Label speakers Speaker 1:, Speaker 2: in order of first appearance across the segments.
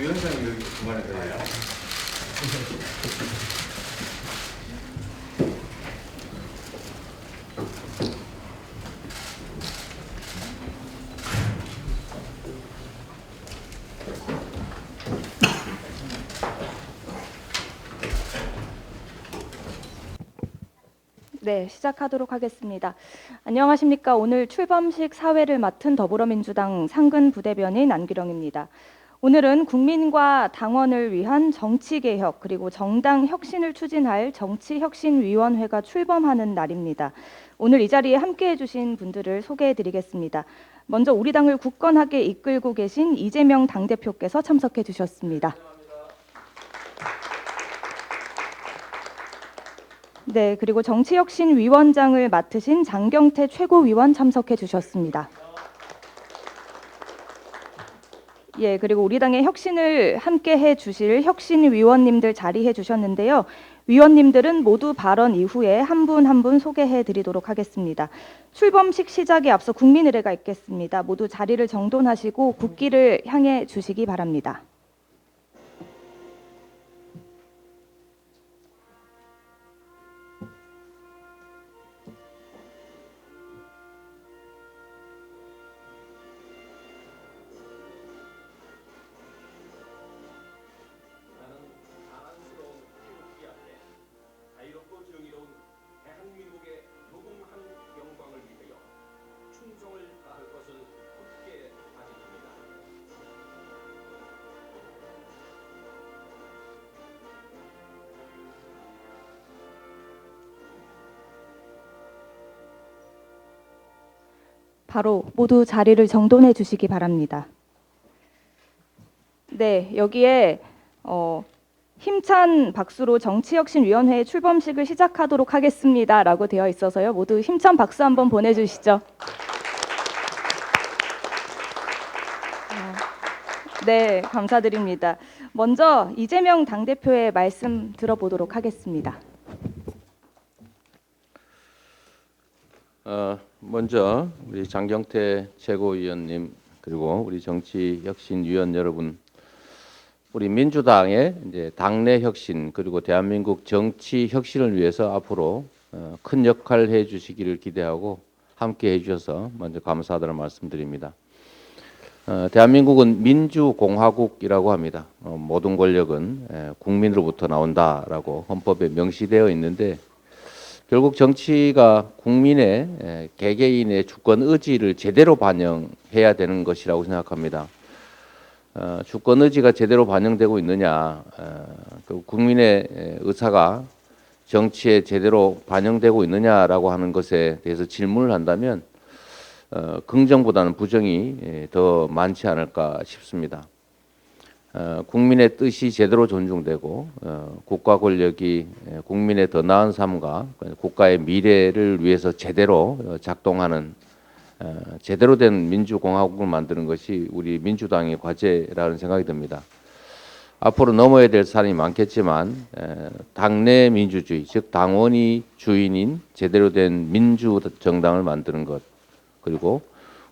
Speaker 1: 위원장이 여기 중간에 가요.
Speaker 2: 네, 시작하도록 하겠습니다. 안녕하십니까. 오늘 출범식 사회를 맡은 더불어민주당 상근 부대변인 안규령입니다. 오늘은 국민과 당원을 위한 정치개혁 그리고 정당 혁신을 추진할 정치혁신위원회가 출범하는 날입니다. 오늘 이 자리에 함께해 주신 분들을 소개해 드리겠습니다. 먼저 우리 당을 굳건하게 이끌고 계신 이재명 당대표께서 참석해 주셨습니다. 네, 그리고 정치혁신위원장을 맡으신 장경태 최고위원 참석해 주셨습니다. 예, 그리고 우리 당의 혁신을 함께 해 주실 혁신위원님들 자리해 주셨는데요. 위원님들은 모두 발언 이후에 한 분 한 분 소개해 드리도록 하겠습니다. 출범식 시작에 앞서 국민의례가 있겠습니다. 모두 자리를 정돈하시고 국기를 향해 주시기 바랍니다. 바로 모두 자리를 정돈해 주시기 바랍니다. 네, 여기에 힘찬 박수로 정치혁신위원회의 출범식을 시작하도록 하겠습니다 라고 되어 있어서요. 모두 힘찬 박수 한번 보내주시죠. 네, 감사드립니다. 먼저 이재명 당대표의 말씀 들어보도록 하겠습니다.
Speaker 3: 먼저 우리 장경태 최고위원님 그리고 우리 정치혁신위원 여러분, 우리 민주당의 이제 당내 혁신 그리고 대한민국 정치 혁신을 위해서 앞으로 큰 역할을 해주시기를 기대하고 함께 해주셔서 먼저 감사하다는 말씀드립니다. 대한민국은 민주공화국이라고 합니다. 모든 권력은 국민으로부터 나온다라고 헌법에 명시되어 있는데, 결국 정치가 국민의 개개인의 주권 의지를 제대로 반영해야 되는 것이라고 생각합니다. 주권 의지가 제대로 반영되고 있느냐, 국민의 의사가 정치에 제대로 반영되고 있느냐라고 하는 것에 대해서 질문을 한다면 긍정보다는 부정이 더 많지 않을까 싶습니다. 국민의 뜻이 제대로 존중되고 국가 권력이 국민의 더 나은 삶과 국가의 미래를 위해서 제대로 작동하는 제대로 된 민주공화국을 만드는 것이 우리 민주당의 과제라는 생각이 듭니다. 앞으로 넘어야 될 산이 많겠지만 당내 민주주의, 즉 당원이 주인인 제대로 된 민주정당을 만드는 것, 그리고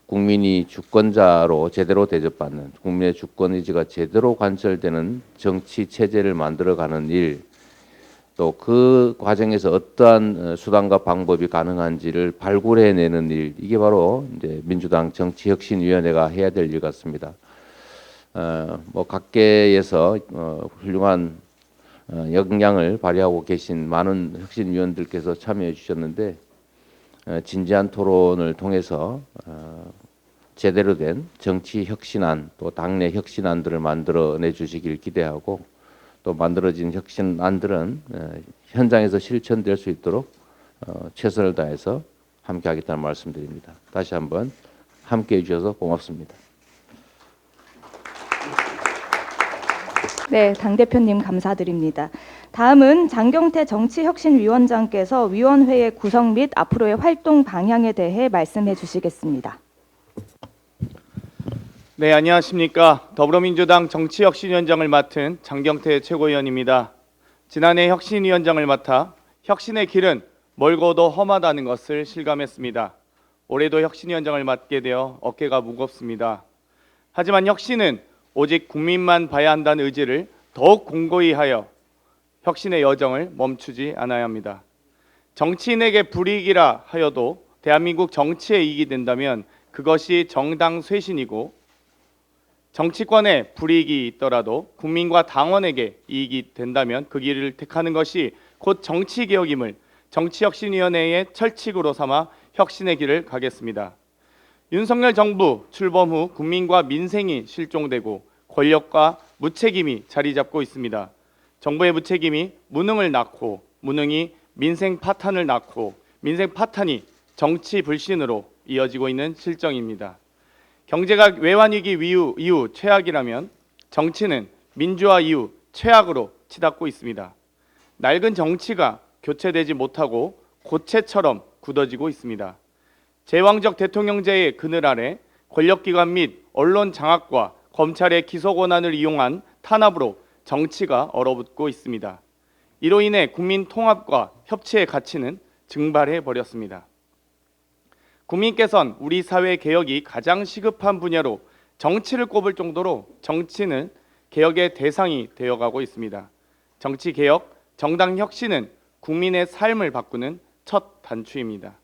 Speaker 3: 국민이 주권자로 제대로 대접받는, 국민의 주권 의지가 제대로 관철되는 정치 체제를 만들어가는 일, 또 그 과정에서 어떠한 수단과 방법이 가능한지를 발굴해내는 일, 이게 바로 이제 민주당 정치혁신위원회가 해야 될 일 같습니다. 각계에서 훌륭한 역량을 발휘하고 계신 많은 혁신위원들께서 참여해 주셨는데, 진지한 토론을 통해서 제대로 된 정치 혁신안, 또 당내 혁신안들을 만들어내 주시길 기대하고, 또 만들어진 혁신안들은 현장에서 실천될 수 있도록 최선을 다해서 함께하겠다는 말씀드립니다. 다시 한번 함께해 주셔서 고맙습니다.
Speaker 2: 네, 당대표님 감사드립니다. 다음은 장경태 정치혁신위원장께서 위원회의 구성 및 앞으로의 활동 방향에 대해 말씀해 주시겠습니다.
Speaker 4: 네, 안녕하십니까. 더불어민주당 정치혁신위원장을 맡은 장경태 최고위원입니다. 지난해 혁신위원장을 맡아 혁신의 길은 멀고도 험하다는 것을 실감했습니다. 올해도 혁신위원장을 맡게 되어 어깨가 무겁습니다. 하지만 혁신은 오직 국민만 봐야 한다는 의지를 더욱 공고히 하여 혁신의 여정을 멈추지 않아야 합니다. 정치인에게 불이익이라 하여도 대한민국 정치에 이익이 된다면 그것이 정당 쇄신이고, 정치권에 불이익이 있더라도 국민과 당원에게 이익이 된다면 그 길을 택하는 것이 곧 정치개혁임을 정치혁신위원회의 철칙으로 삼아 혁신의 길을 가겠습니다. 윤석열 정부 출범 후 국민과 민생이 실종되고 권력과 무책임이 자리 잡고 있습니다. 정부의 무책임이 무능을 낳고, 무능이 민생 파탄을 낳고, 민생 파탄이 정치 불신으로 이어지고 있는 실정입니다. 경제가 외환위기 이후 최악이라면 정치는 민주화 이후 최악으로 치닫고 있습니다. 낡은 정치가 교체되지 못하고 고체처럼 굳어지고 있습니다. 제왕적 대통령제의 그늘 아래 권력기관 및 언론 장악과 검찰의 기소 권한을 이용한 탄압으로 정치가 얼어붙고 있습니다. 이로 인해 국민 통합과 협치의 가치는 증발해 버렸습니다. 국민께서는 우리 사회 개혁이 가장 시급한 분야로 정치를 꼽을 정도로 정치는 개혁의 대상이 되어가고 있습니다. 정치 개혁, 정당 혁신은 국민의 삶을 바꾸는 첫 단추입니다.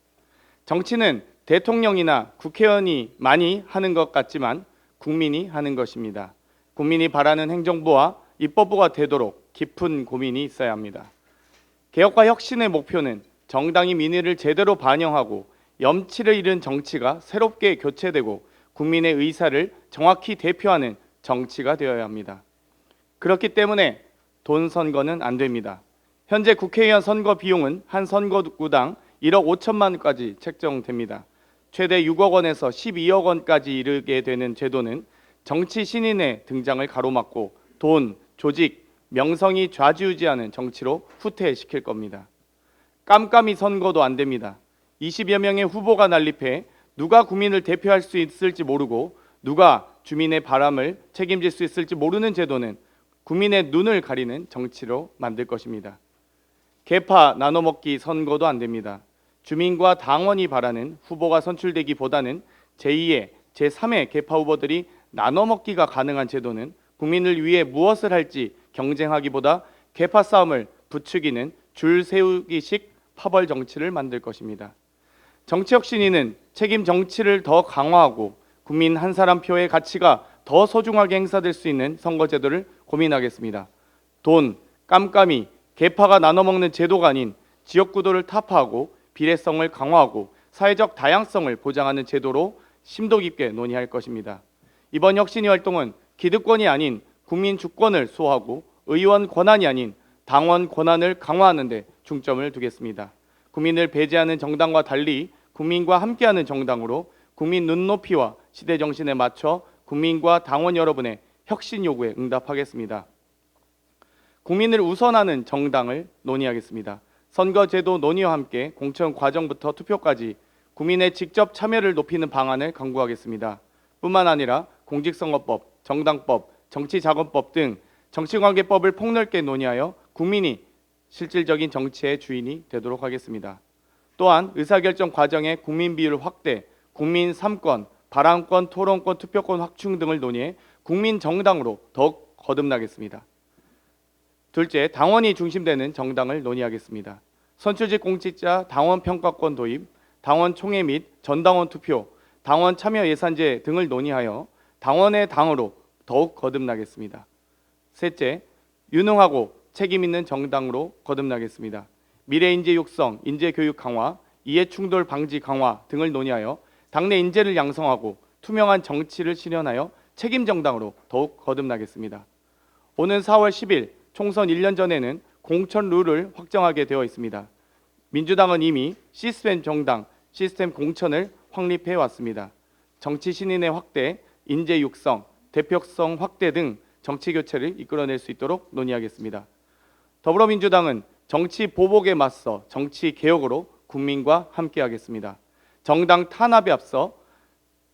Speaker 4: 정치는 대통령이나 국회의원이 많이 하는 것 같지만 국민이 하는 것입니다. 국민이 바라는 행정부와 입법부가 되도록 깊은 고민이 있어야 합니다. 개혁과 혁신의 목표는 정당이 민의를 제대로 반영하고 염치를 잃은 정치가 새롭게 교체되고 국민의 의사를 정확히 대표하는 정치가 되어야 합니다. 그렇기 때문에 돈 선거는 안 됩니다. 현재 국회의원 선거 비용은 한 선거구당 1억 5천만 원까지 책정됩니다. 최대 6억 원에서 12억 원까지 이르게 되는 제도는 정치 신인의 등장을 가로막고 돈, 조직, 명성이 좌지우지하는 정치로 후퇴시킬 겁니다. 깜깜이 선거도 안 됩니다. 20여 명의 후보가 난립해 누가 국민을 대표할 수 있을지 모르고 누가 주민의 바람을 책임질 수 있을지 모르는 제도는 국민의 눈을 가리는 정치로 만들 것입니다. 계파 나눠먹기 선거도 안 됩니다. 주민과 당원이 바라는 후보가 선출되기보다는 제2의, 제3의 계파 후보들이 나눠먹기가 가능한 제도는 국민을 위해 무엇을 할지 경쟁하기보다 계파 싸움을 부추기는 줄 세우기식 파벌 정치를 만들 것입니다. 정치혁신위는 책임 정치를 더 강화하고 국민 한 사람 표의 가치가 더 소중하게 행사될 수 있는 선거제도를 고민하겠습니다. 돈, 깜깜이, 계파가 나눠먹는 제도가 아닌 지역구도를 타파하고 비례성을 강화하고 사회적 다양성을 보장하는 제도로 심도 깊게 논의할 것입니다. 이번 혁신위 활동은 기득권이 아닌 국민 주권을 수호하고 의원 권한이 아닌 당원 권한을 강화하는 데 중점을 두겠습니다. 국민을 배제하는 정당과 달리 국민과 함께하는 정당으로 국민 눈높이와 시대 정신에 맞춰 국민과 당원 여러분의 혁신 요구에 응답하겠습니다. 국민을 우선하는 정당을 논의하겠습니다. 선거제도 논의와 함께 공천 과정부터 투표까지 국민의 직접 참여를 높이는 방안을 강구하겠습니다. 뿐만 아니라 공직선거법, 정당법, 정치자금법 등 정치관계법을 폭넓게 논의하여 국민이 실질적인 정치의 주인이 되도록 하겠습니다. 또한 의사결정 과정의 국민 비율 확대, 국민 3권, 발언권, 토론권, 투표권 확충 등을 논의해 국민 정당으로 더욱 거듭나겠습니다. 둘째, 당원이 중심되는 정당을 논의하겠습니다. 선출직 공직자 당원 평가권 도입, 당원 총회 및 전당원 투표, 당원 참여 예산제 등을 논의하여 당원의 당으로 더욱 거듭나겠습니다. 셋째, 유능하고 책임 있는 정당으로 거듭나겠습니다. 미래 인재 육성, 인재 교육 강화, 이해 충돌 방지 강화 등을 논의하여 당내 인재를 양성하고 투명한 정치를 실현하여 책임 정당으로 더욱 거듭나겠습니다. 오는 4월 10일 총선 1년 전에는 공천 룰을 확정하게 되어 있습니다. 민주당은 이미 시스템 정당, 시스템 공천을 확립해 왔습니다. 정치 신인의 확대, 인재 육성, 대표성 확대 등 정치 교체를 이끌어낼 수 있도록 논의하겠습니다. 더불어민주당은 정치 보복에 맞서 정치 개혁으로 국민과 함께하겠습니다. 정당 탄압에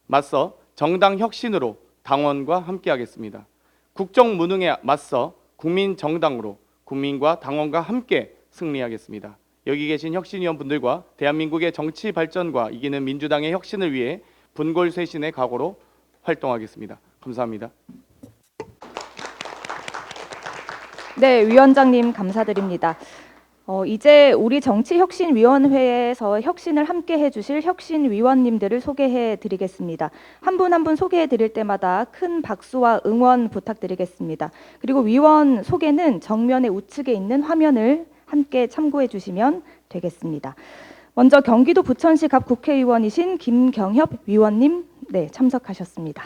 Speaker 4: 맞서 정당 혁신으로 당원과 함께하겠습니다. 국정 무능에 맞서 국민 정당으로 국민과 당원과 함께 승리하겠습니다. 여기 계신 혁신위원분들과 대한민국의 정치 발전과 이기는 민주당의 혁신을 위해 분골쇄신의 각오로 활동하겠습니다. 감사합니다.
Speaker 2: 네, 위원장님 감사드립니다. 이제 우리 정치혁신위원회에서 혁신을 함께 해주실 혁신위원님들을 소개해 드리겠습니다. 한 분 한 분 소개해 드릴 때마다 큰 박수와 응원 부탁드리겠습니다. 그리고 위원 소개는 정면의 우측에 있는 화면을 함께 참고해 주시면 되겠습니다. 먼저 경기도 부천시 갑 국회의원이신 김경협 위원님, 네, 참석하셨습니다.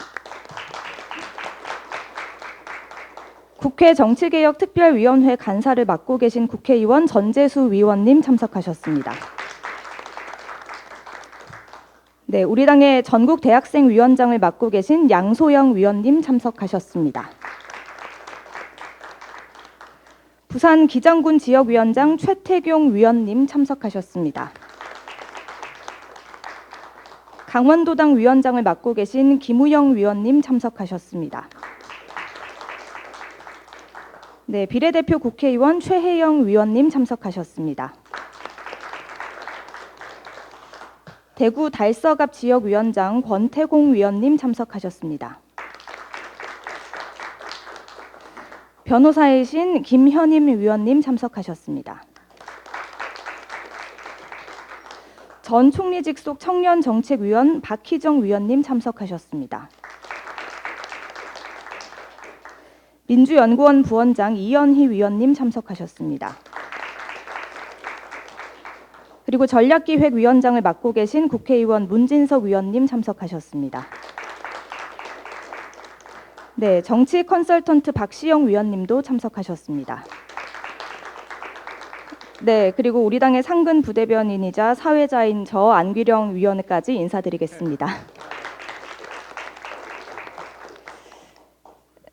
Speaker 2: 국회 정치개혁특별위원회 간사를 맡고 계신 국회의원 전재수 위원님 참석하셨습니다. 네, 우리 당의 전국 대학생 위원장을 맡고 계신 양소영 위원님 참석하셨습니다. 부산 기장군 지역위원장 최태경 위원님 참석하셨습니다. 강원도당 위원장을 맡고 계신 김우영 위원님 참석하셨습니다. 네, 비례대표 국회의원 최혜영 위원님 참석하셨습니다. 대구 달서갑 지역위원장 권태공 위원님 참석하셨습니다. 변호사이신 김현임 위원님 참석하셨습니다. 전 총리 직속 청년정책위원 박희정 위원님 참석하셨습니다. 민주연구원 부원장 이연희 위원님 참석하셨습니다. 그리고 전략기획위원장을 맡고 계신 국회의원 문진석 위원님 참석하셨습니다. 네, 정치 컨설턴트 박시영 위원님도 참석하셨습니다. 네, 그리고 우리 당의 상근 부대변인이자 사회자인 저 안규령 위원까지 인사드리겠습니다.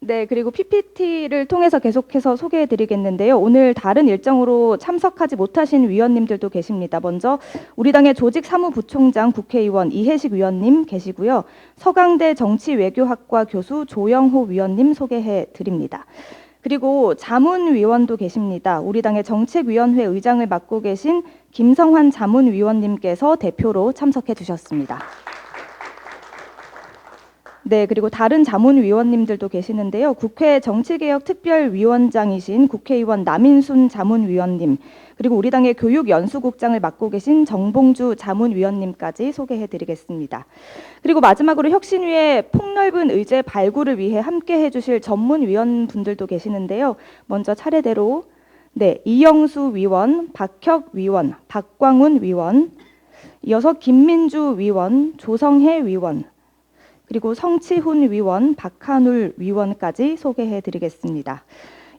Speaker 2: 네, 그리고 PPT를 통해서 계속해서 소개해드리겠는데요. 오늘 다른 일정으로 참석하지 못하신 위원님들도 계십니다. 먼저 우리 당의 조직사무부총장 국회의원 이해식 위원님 계시고요. 서강대 정치외교학과 교수 조영호 위원님 소개해드립니다. 그리고 자문위원도 계십니다. 우리 당의 정책위원회 의장을 맡고 계신 김성환 자문위원님께서 대표로 참석해 주셨습니다. 네, 그리고 다른 자문위원님들도 계시는데요. 국회 정치개혁특별위원장이신 국회의원 남인순 자문위원님, 그리고 우리 당의 교육연수국장을 맡고 계신 정봉주 자문위원님까지 소개해드리겠습니다. 그리고 마지막으로 혁신위의 폭넓은 의제 발굴을 위해 함께 해주실 전문위원분들도 계시는데요. 먼저 차례대로 네, 이영수 위원, 박혁 위원, 박광훈 위원, 이어서 김민주 위원, 조성혜 위원, 그리고 성치훈 위원, 박한울 위원까지 소개해드리겠습니다.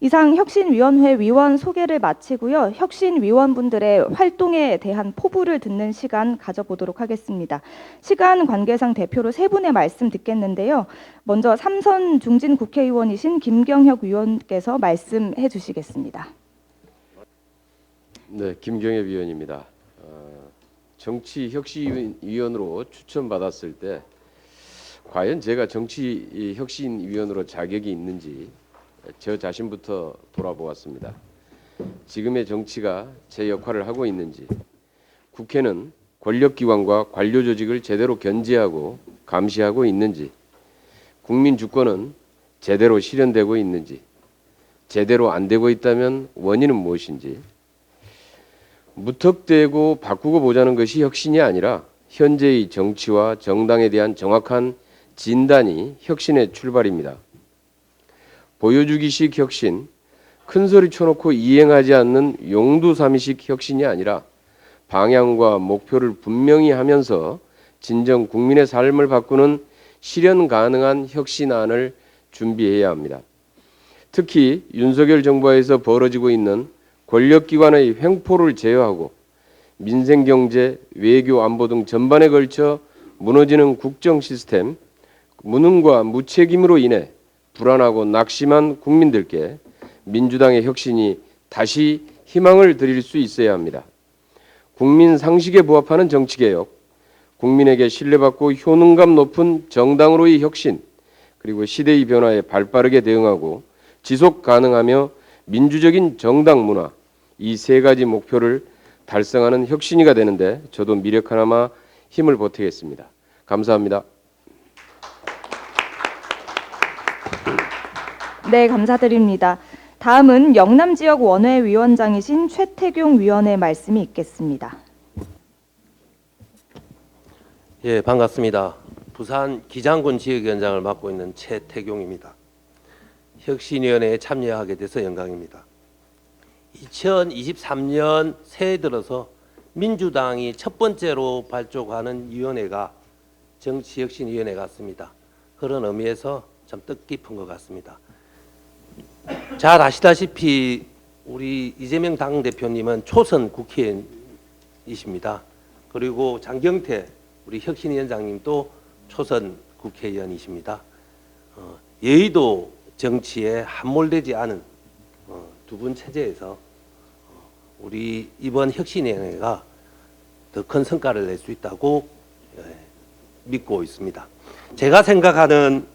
Speaker 2: 이상 혁신위원회 위원 소개를 마치고요. 혁신위원분들의 활동에 대한 포부를 듣는 시간 가져보도록 하겠습니다. 시간 관계상 대표로 세 분의 말씀 듣겠는데요. 먼저 삼선 중진 국회의원이신 김경혁 위원께서 말씀해 주시겠습니다.
Speaker 1: 네, 김경협 위원입니다. 정치혁신위원으로 추천받았을 때 과연 제가 정치혁신위원으로 자격이 있는지 저 자신부터 돌아보았습니다. 지금의 정치가 제 역할을 하고 있는지, 국회는 권력기관과 관료조직을 제대로 견제하고 감시하고 있는지, 국민 주권은 제대로 실현되고 있는지, 제대로 안 되고 있다면 원인은 무엇인지, 무턱대고 바꾸고 보자는 것이 혁신이 아니라 현재의 정치와 정당에 대한 정확한 진단이 혁신의 출발입니다. 보여주기식 혁신, 큰소리 쳐놓고 이행하지 않는 용두사미식 혁신이 아니라 방향과 목표를 분명히 하면서 진정 국민의 삶을 바꾸는 실현 가능한 혁신안을 준비해야 합니다. 특히 윤석열 정부에서 벌어지고 있는 권력기관의 횡포를 제어하고 민생, 경제, 외교, 안보 등 전반에 걸쳐 무너지는 국정 시스템, 무능과 무책임으로 인해 불안하고 낙심한 국민들께 민주당의 혁신이 다시 희망을 드릴 수 있어야 합니다. 국민 상식에 부합하는 정치개혁, 국민에게 신뢰받고 효능감 높은 정당으로의 혁신, 그리고 시대의 변화에 발빠르게 대응하고 지속 가능하며 민주적인 정당 문화, 이 세 가지 목표를 달성하는 혁신이가 되는데 저도 미력 하나마 힘을 보태겠습니다. 감사합니다.
Speaker 2: 네, 감사드립니다. 다음은 영남 지역 원외 위원장이신 최태경 위원의 말씀이 있겠습니다.
Speaker 5: 예, 반갑습니다. 부산 기장군 지역위원장을 맡고 있는 최태경입니다. 혁신위원회에 참여하게 돼서 영광입니다. 2023년 새해 들어서 민주당이 첫 번째로 발족하는 위원회가 정치혁신위원회 같습니다. 그런 의미에서 참 뜻깊은 것 같습니다. 잘 아시다시피 우리 이재명 당대표님은 초선 국회의원이십니다. 그리고 장경태 우리 혁신위원장님도 초선 국회의원이십니다. 여의도 정치에 함몰되지 않은 두 분 체제에서 우리 이번 혁신위원회가 더 큰 성과를 낼 수 있다고 믿고 있습니다. 제가 생각하는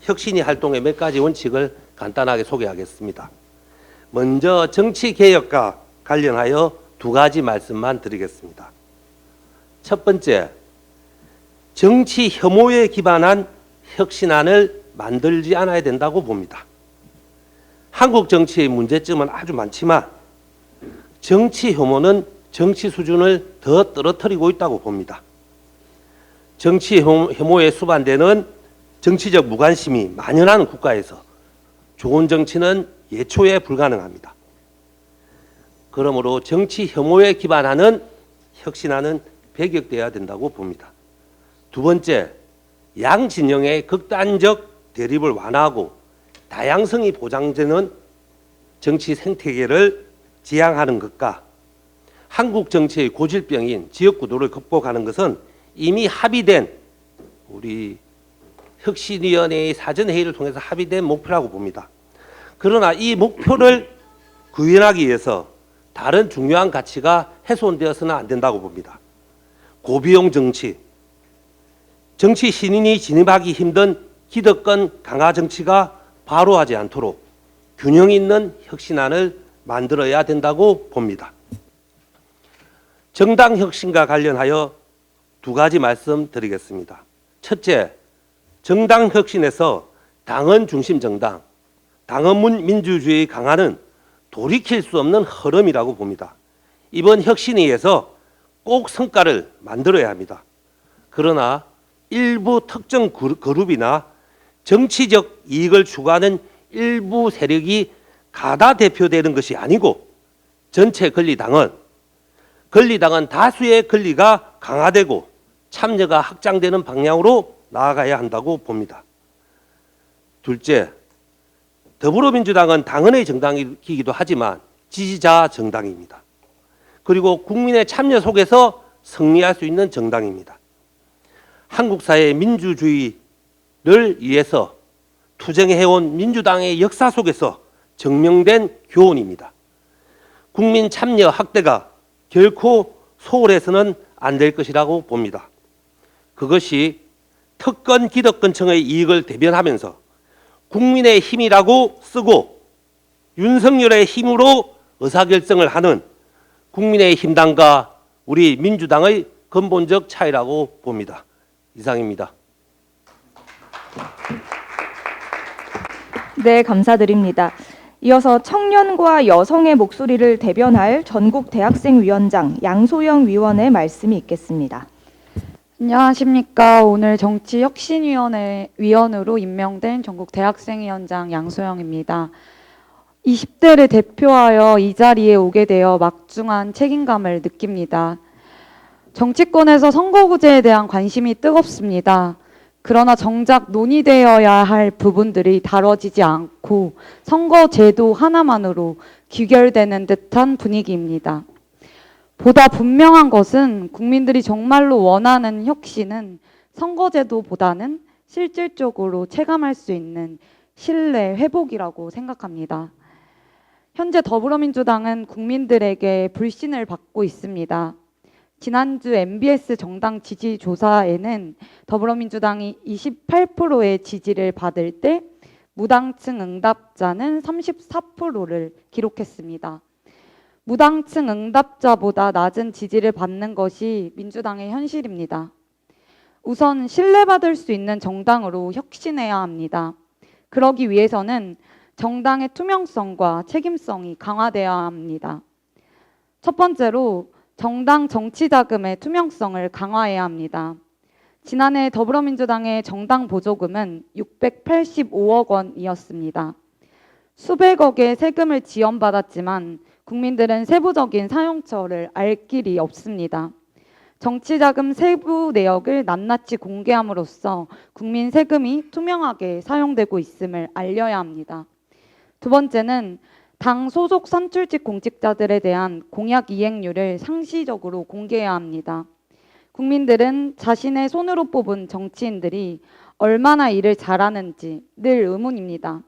Speaker 5: 혁신위 활동의 몇 가지 원칙을 간단하게 소개하겠습니다. 먼저 정치개혁과 관련하여 두 가지 말씀만 드리겠습니다. 첫 번째, 정치 혐오에 기반한 혁신안을 만들지 않아야 된다고 봅니다. 한국 정치의 문제점은 아주 많지만 정치 혐오는 정치 수준을 더 떨어뜨리고 있다고 봅니다. 정치 혐오에 수반되는 정치적 무관심이 만연한 국가에서 좋은 정치는 예초에 불가능합니다. 그러므로 정치 혐오에 기반하는 혁신안은 배격돼야 된다고 봅니다. 두 번째, 양 진영의 극단적 대립을 완화하고 다양성이 보장되는 정치 생태계를 지향하는 것과 한국 정치의 고질병인 지역구도를 극복하는 것은 이미 합의된 우리 혁신위원회의 사전회의를 통해서 합의된 목표라고 봅니다. 그러나 이 목표를 구현하기 위해서 다른 중요한 가치가 훼손되어서는 안 된다고 봅니다. 고비용 정치, 정치 신인이 진입하기 힘든 기득권 강화 정치가 발호하지 않도록 균형 있는 혁신안을 만들어야 된다고 봅니다. 정당 혁신과 관련하여 두 가지 말씀드리겠습니다. 첫째, 정당 혁신에서 당헌 중심 정당, 당헌 민주주의 강화는 돌이킬 수 없는 흐름이라고 봅니다. 이번 혁신위에서 꼭 성과를 만들어야 합니다. 그러나 일부 특정 그룹이나 정치적 이익을 추구하는 일부 세력이 가다 대표되는 것이 아니고 전체 권리당은 다수의 권리가 강화되고 참여가 확장되는 방향으로 나아가야 한다고 봅니다. 둘째, 더불어민주당은 당헌의 정당이기도 하지만 지지자 정당입니다. 그리고 국민의 참여 속에서 승리할 수 있는 정당입니다. 한국 사회의 민주주의를 위해서 투쟁해온 민주당의 역사 속에서 증명된 교훈입니다. 국민 참여 확대가 결코 소홀해서는 안 될 것이라고 봅니다. 그것이 특권 기득권층의 이익을 대변하면서 국민의 힘이라고 쓰고 윤석열의 힘으로 의사결정을 하는 국민의힘 당과 우리 민주당의 근본적 차이라고 봅니다. 이상입니다.
Speaker 2: 네, 감사드립니다. 이어서 청년과 여성의 목소리를 대변할 전국 대학생위원장 양소영 위원의 말씀이 있겠습니다.
Speaker 6: 안녕하십니까. 오늘 정치혁신위원회 위원으로 임명된 전국 대학생위원장 양소영입니다. 20대를 대표하여 이 자리에 오게 되어 막중한 책임감을 느낍니다. 정치권에서 선거구제에 대한 관심이 뜨겁습니다. 그러나 정작 논의되어야 할 부분들이 다뤄지지 않고 선거제도 하나만으로 귀결되는 듯한 분위기입니다. 보다 분명한 것은 국민들이 정말로 원하는 혁신은 선거제도보다는 실질적으로 체감할 수 있는 신뢰 회복이라고 생각합니다. 현재 더불어민주당은 국민들에게 불신을 받고 있습니다. 지난주 MBS 정당 지지 조사에는 더불어민주당이 28%의 지지를 받을 때 무당층 응답자는 34%를 기록했습니다. 무당층 응답자보다 낮은 지지를 받는 것이 민주당의 현실입니다. 우선 신뢰받을 수 있는 정당으로 혁신해야 합니다. 그러기 위해서는 정당의 투명성과 책임성이 강화되어야 합니다. 첫 번째로 정당 정치 자금의 투명성을 강화해야 합니다. 지난해 더불어민주당의 정당 보조금은 685억 원이었습니다. 수백억의 세금을 지원받았지만 국민들은 세부적인 사용처를 알 길이 없습니다. 정치자금 세부 내역을 낱낱이 공개함으로써 국민 세금이 투명하게 사용되고 있음을 알려야 합니다. 두 번째는 당 소속 선출직 공직자들에 대한 공약 이행률을 상시적으로 공개해야 합니다. 국민들은 자신의 손으로 뽑은 정치인들이 얼마나 일을 잘하는지 늘 의문입니다.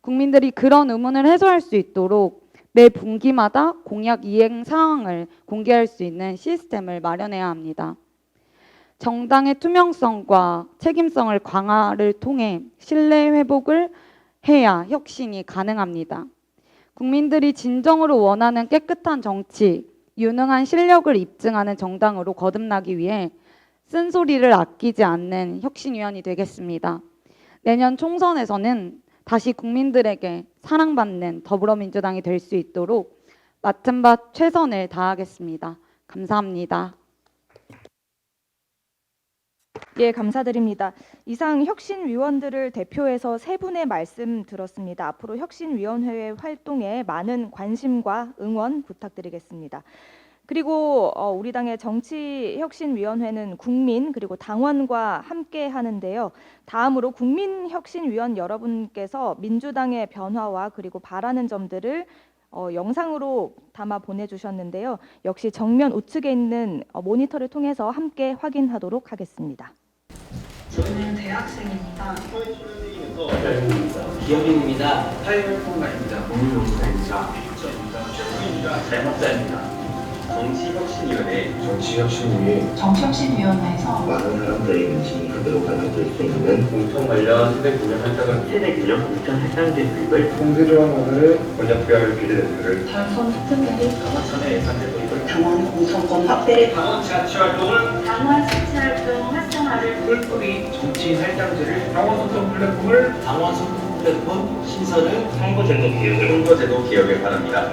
Speaker 6: 국민들이 그런 의문을 해소할 수 있도록 매 분기마다 공약 이행 사항을 공개할 수 있는 시스템을 마련해야 합니다. 정당의 투명성과 책임성을 강화를 통해 신뢰 회복을 해야 혁신이 가능합니다. 국민들이 진정으로 원하는 깨끗한 정치, 유능한 실력을 입증하는 정당으로 거듭나기 위해 쓴소리를 아끼지 않는 혁신위원이 되겠습니다. 내년 총선에서는 다시 국민들에게 사랑받는 더불어민주당이 될 수 있도록 맡은 바 최선을 다하겠습니다. 감사합니다.
Speaker 2: 예, 감사드립니다. 이상 혁신위원들을 대표해서 세 분의 말씀 들었습니다. 앞으로 혁신위원회의 활동에 많은 관심과 응원 부탁드리겠습니다. 그리고 우리 당의 정치혁신위원회는 국민 그리고 당원과 함께 하는데요. 다음으로 국민혁신위원 여러분께서 민주당의 변화와 그리고 바라는 점들을 영상으로 담아 보내주셨는데요. 역시 정면 우측에 있는 모니터를 통해서 함께 확인하도록 하겠습니다.
Speaker 7: 저는 대학생입니다.
Speaker 8: 기업인입니다. 사회활동가입니다. 공유연구사입니다. 자영업자입니다.
Speaker 7: 정치혁신위원회에서
Speaker 9: 많은 사람들의 관심이 그대로 가져질 수 있는
Speaker 8: 공통 관련 세대 균형 할당을 공천 할당제 도입을
Speaker 9: 공세조항 모델을 번역부여를 비례대표를
Speaker 7: 당선 특별
Speaker 8: 전에 예산제 도입을
Speaker 7: 당원 공천권 확대를
Speaker 8: 당원 자치 활동을
Speaker 7: 당원 실체활동 활성화를
Speaker 8: 뿔뿔이 정치인 할당제를 당원 소통 플랫폼을 당원 소통 플랫폼 신설을 선거제도 기억을 바랍니다.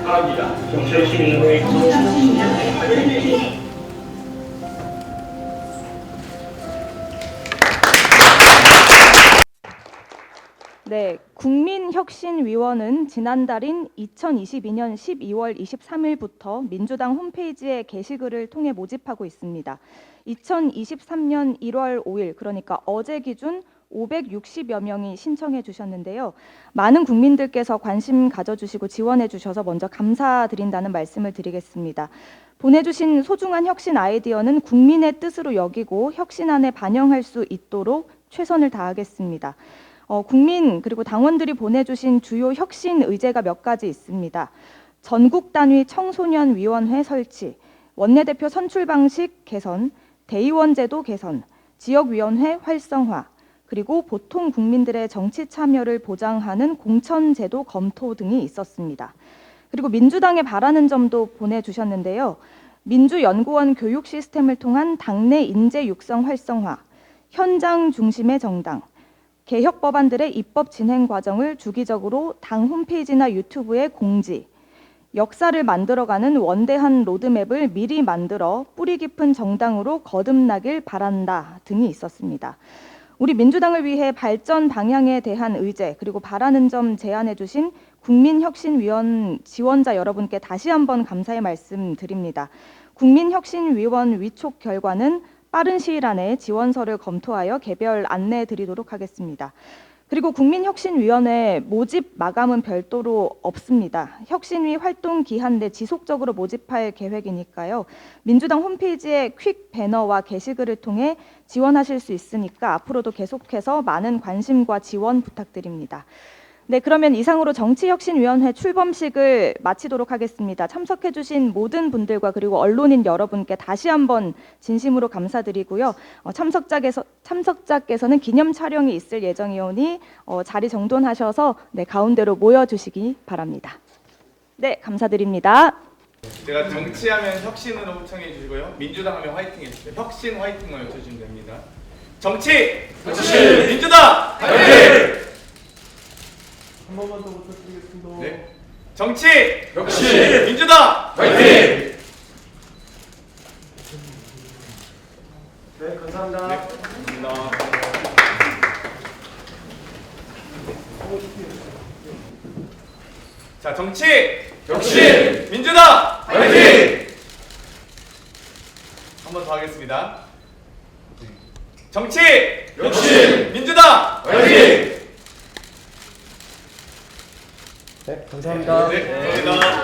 Speaker 7: 바랍니다.
Speaker 8: 정치혁신위원회
Speaker 7: 정치혁신위원회 화이팅!
Speaker 2: 네, 국민혁신위원은 지난달인 2022년 12월 23일부터 민주당 홈페이지에 게시글을 통해 모집하고 있습니다. 2023년 1월 5일, 그러니까 어제 기준 560여 명이 신청해 주셨는데요. 많은 국민들께서 관심 가져주시고 지원해 주셔서 먼저 감사드린다는 말씀을 드리겠습니다. 보내주신 소중한 혁신 아이디어는 국민의 뜻으로 여기고 혁신안에 반영할 수 있도록 최선을 다하겠습니다. 국민 그리고 당원들이 보내주신 주요 혁신 의제가 몇 가지 있습니다. 전국 단위 청소년위원회 설치, 원내대표 선출 방식 개선, 대의원 제도 개선, 지역위원회 활성화, 그리고 보통 국민들의 정치 참여를 보장하는 공천제도 검토 등이 있었습니다. 그리고 민주당에 바라는 점도 보내주셨는데요. 민주연구원 교육 시스템을 통한 당내 인재 육성 활성화, 현장 중심의 정당, 개혁 법안들의 입법 진행 과정을 주기적으로 당 홈페이지나 유튜브에 공지, 역사를 만들어가는 원대한 로드맵을 미리 만들어 뿌리 깊은 정당으로 거듭나길 바란다 등이 있었습니다. 우리 민주당을 위해 발전 방향에 대한 의제 그리고 바라는 점 제안해 주신 국민혁신위원 지원자 여러분께 다시 한번 감사의 말씀 드립니다. 국민혁신위원 위촉 결과는 빠른 시일 안에 지원서를 검토하여 개별 안내해 드리도록 하겠습니다. 그리고 국민혁신위원회 모집 마감은 별도로 없습니다. 혁신위 활동 기한 내 지속적으로 모집할 계획이니까요. 민주당 홈페이지에 퀵 배너와 게시글을 통해 지원하실 수 있으니까 앞으로도 계속해서 많은 관심과 지원 부탁드립니다. 네, 그러면 이상으로 정치혁신위원회 출범식을 마치도록 하겠습니다. 참석해주신 모든 분들과 그리고 언론인 여러분께 다시 한번 진심으로 감사드리고요. 참석자께서는 기념 촬영이 있을 예정이오니 자리 정돈하셔서 가운데로 모여주시기 바랍니다. 네, 감사드립니다.
Speaker 4: 제가 정치하면 혁신으로 호청해 주시고요. 민주당 하면 화이팅 해주세요. 혁신 화이팅만 외쳐주시면 됩니다. 정치 민주당 화이팅! 한 번만 더 부탁드리겠습니다. 네. 정치 민주당 화이팅! 네, 감사합니다. 네, 감사합니다. 자, 정치 민주당 화이팅! 한 번 더 하겠습니다. 정치 민주당 화이팅! 네, 감사합니다. 네, 감사합니다.